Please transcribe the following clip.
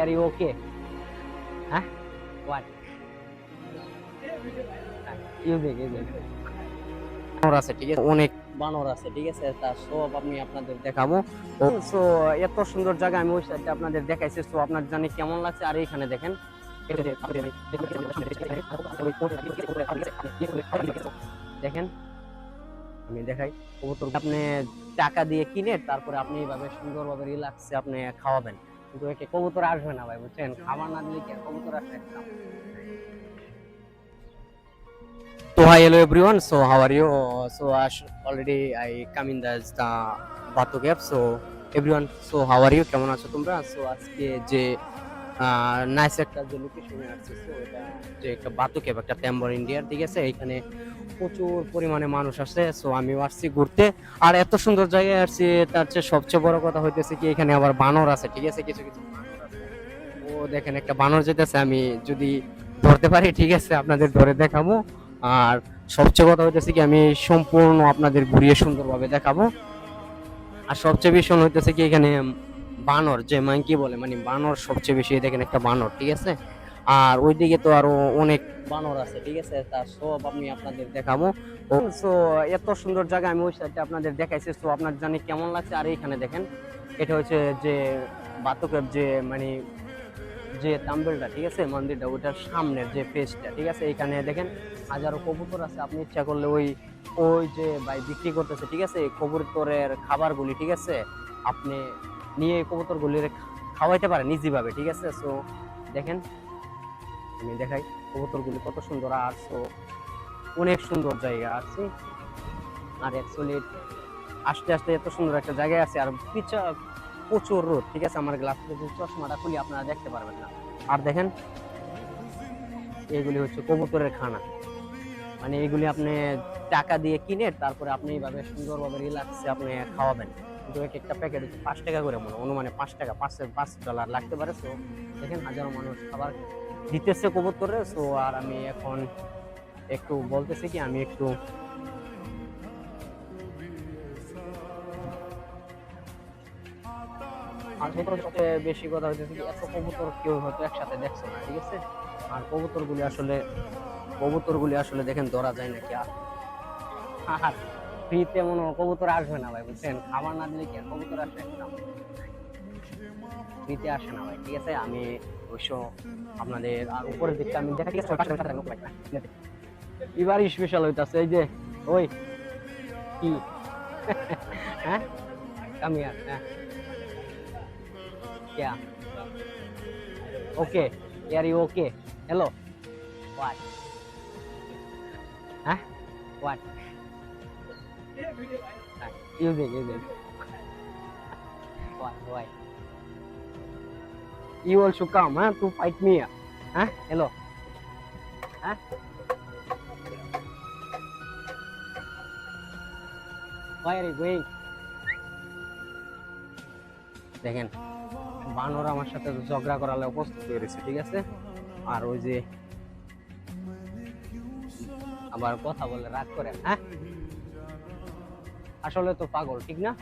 Are you okay? Huh? What? Music. বানর আছে, ঠিক আছে, অনেক বানর আছে, ঠিক আছে, তার সব আমি আপনাদের দেখাবো। সো এত সুন্দর জায়গা আমি ওই সাইডে আপনাদের দেখাইছি। সো আপনার জানি কেমন লাগছে। আর এইখানে দেখেন, দেখেন আমি দেখাই কবুতর আপনি টাকা দিয়ে কিনে তারপরে আপনি এইভাবে সুন্দরভাবে রিল্যাক্সে আপনি খাওয়াবেন, কিন্তু একে কবুতর আসবে না ভাই, বুঝছেন? খাবার না দিলে কি আর কবুতর আসবে না। So hi, hello everyone. So how are you? So already I come in the Batu Cave. So everyone, so how are you? কেমন আছো তোমরা? So আজকে যে নাইস একটা যে লোকেশনে আসছে, সো এটা যে একটা বাতু কেভ, একটা তেম্বর ইন্ডিয়ার, ঠিক আছে। এখানে প্রচুর পরিমাণে মানুষ আসছে। সো আমিও আসছি ঘুরতে, আর এত সুন্দর জায়গায় আসছি। তার চেয়ে সবচেয়ে বড় কথা হইতেছে কি, এখানে আবার বানর আছে, ঠিক আছে, কিছু কিছু বানর আছে। ও দেখেন একটা বানর যেতেছে, আমি যদি ধরতে পারি, ঠিক আছে, আপনাদের ধরে দেখাবো। আর সবচেয়ে কথা হইতেছে কি, আমি সম্পূর্ণ আপনাদের ঘুরিয়ে সুন্দরভাবে দেখাবো। আর সবচেয়ে ভীষণ হইতেছে কি, এখানে বানর যে মাঙ্কি বলে, মানে বানর সবচেয়ে বেশি, দেখেন একটা বানর, ঠিক আছে। আর ওইদিকে তো আরো অনেক বানর আছে, ঠিক আছে, তার সব আমি আপনাদের দেখাবো। সো এত সুন্দর জায়গা আমি ওই সাইডে আপনাদের দেখাইছি। সো আপনার জানি কেমন লাগছে। আর এইখানে দেখেন, এটা হচ্ছে যে বাতুকের যে মানে যে তাম্বেলটা, ঠিক আছে, মন্দিরটা, ওটার সামনের যে ফেসটা, ঠিক আছে। এখানে দেখেন হাজারো কবুতর আছে। আপনি ইচ্ছা করলে ওই ওই যে ভাই বিক্রি করতেছে, ঠিক আছে, কবুতরের খাবারগুলি, ঠিক আছে, আপনি নিয়ে কবুতরগুলি খাওয়াইতে পারেন ইজিভাবে, ঠিক আছে। সো দেখেন আমি দেখাই কবুতরগুলি কত সুন্দর। আর সো অনেক সুন্দর জায়গা আছে। আর অ্যাকচুয়ালি আস্তে আস্তে এত সুন্দর একটা জায়গায় আছে। আর পিছা প্রচুর রোদ, ঠিক আছে, আমার গ্লাস থেকে চশমাটা খুলি আপনারা দেখতে পারবেন না। আর দেখেন এগুলি হচ্ছে কবুতরের খানা, মানে এগুলি আপনি টাকা দিয়ে কিনে তারপরে আপনি এইভাবে সুন্দরভাবে রিল্যাক্সে আপনি খাওয়াবেন। কিন্তু এক একটা প্যাকেট হচ্ছে 5 টাকা করে, মনে অনুমানে 5 টাকা, $5 লাগতে পারে। সো দেখেন হাজারো মানুষ খাবার দিতেছে কবুতরে। সো আর আমি এখন একটু বলতেছি কি, আমি একটু আর সবচেয়ে বেশি কথা হইতেছে কি, এত কবুতর কেউ হয়তো একসাথে দেখছে না, ঠিক আছে। আর কবুতরগুলি আসলে দেখেন ধরা যায় নাকি। আর ফ্রিতে মনে কবুতর আসবে না ভাই, বুঝছেন? খাবার না দিলে কি আর কবুতর আসবে না, ফ্রিতে আসে না ভাই, ঠিক আছে। আমি অবশ্য আপনাদের আর উপরের দিকটা আমি দেখা, ঠিক আছে, এবার স্পেশাল হইতাছে এই যে ওই কি হ্যাঁ কামিয়ার, হ্যাঁ क्या ओके यार, you okay? Hello what? huh what? Music what? Why you also come to fight me? Hello? huh why are you going? দেখেন বানর আমার সাথে ঝগড়া করালে উপস্থিত হয়ে রয়েছে, ঠিক আছে। আর ওই যে আবার কথা বলে রাগ করে, আসলে তো পাগল, ঠিক না?